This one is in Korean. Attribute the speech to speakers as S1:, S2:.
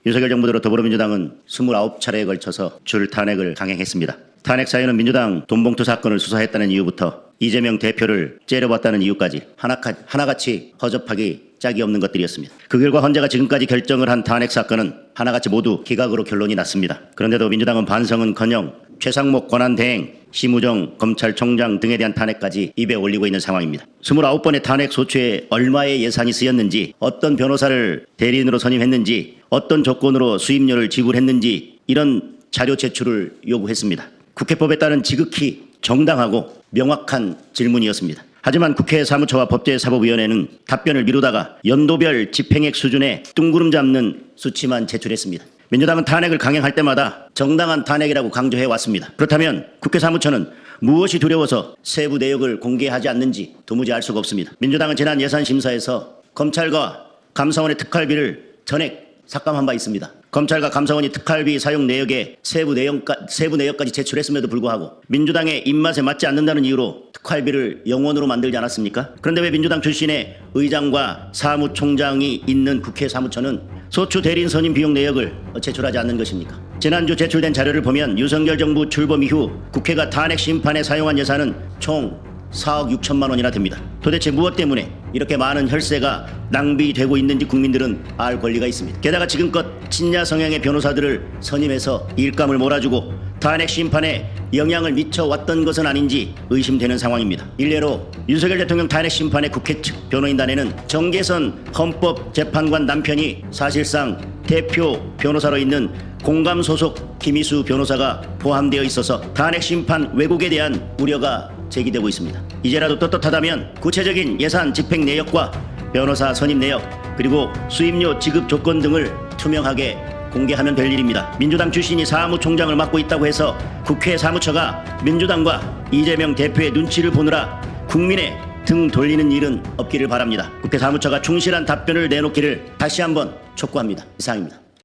S1: 윤석열 정부 들어 더불어민주당은 29차례에 걸쳐서 줄 탄핵을 강행했습니다. 탄핵 사유는 민주당 돈봉투 사건을 수사했다는 이유부터 이재명 대표를 째려봤다는 이유까지 하나같이 허접하기 짝이 없는 것들이었습니다. 그 결과 헌재가 지금까지 결정을 한 탄핵 사건은 하나같이 모두 기각으로 결론이 났습니다. 그런데도 민주당은 반성은커녕 최상목 권한대행, 심우정 검찰총장 등에 대한 탄핵까지 입에 올리고 있는 상황입니다. 29번의 탄핵 소추에 얼마의 예산이 쓰였는지, 어떤 변호사를 대리인으로 선임했는지, 어떤 조건으로 수임료를 지불했는지 이런 자료 제출을 요구했습니다. 국회법에 따른 지극히 정당하고 명확한 질문이었습니다. 하지만 국회 사무처와 법제사법위원회는 답변을 미루다가 연도별 집행액 수준의 뚱구름 잡는 수치만 제출했습니다. 민주당은 탄핵을 강행할 때마다 정당한 탄핵이라고 강조해왔습니다. 그렇다면 국회 사무처는 무엇이 두려워서 세부 내역을 공개하지 않는지 도무지 알 수가 없습니다. 민주당은 지난 예산심사에서 검찰과 감사원의 특활비를 전액 삭감한 바 있습니다. 검찰과 감사원이 특활비 사용 내역에 세부 내역까지 제출했음에도 불구하고 민주당의 입맛에 맞지 않는다는 이유로 특활비를 영원으로 만들지 않았습니까? 그런데 왜 민주당 출신의 의장과 사무총장이 있는 국회 사무처는 소추 대리인 선임 비용 내역을 제출하지 않는 것입니까? 지난주 제출된 자료를 보면 윤석열 정부 출범 이후 국회가 탄핵 심판에 사용한 예산은 총 4억 6천만 원이나 됩니다. 도대체 무엇 때문에 이렇게 많은 혈세가 낭비되고 있는지 국민들은 알 권리가 있습니다. 게다가 지금껏 친야 성향의 변호사들을 선임해서 일감을 몰아주고 탄핵 심판에 영향을 미쳐왔던 것은 아닌지 의심되는 상황입니다. 일례로 윤석열 대통령 탄핵 심판의 국회 측 변호인단에는 정계선 헌법재판관 남편이 사실상 대표 변호사로 있는 공감 소속 김희수 변호사가 포함되어 있어서 탄핵 심판 왜곡에 대한 우려가 제기되고 있습니다. 이제라도 떳떳하다면 구체적인 예산 집행 내역과 변호사 선임 내역 그리고 수임료 지급 조건 등을 투명하게 공개하면 될 일입니다. 민주당 출신이 사무총장을 맡고 있다고 해서 국회 사무처가 민주당과 이재명 대표의 눈치를 보느라 국민의 등 돌리는 일은 없기를 바랍니다. 국회 사무처가 충실한 답변을 내놓기를 다시 한번 촉구합니다. 이상입니다.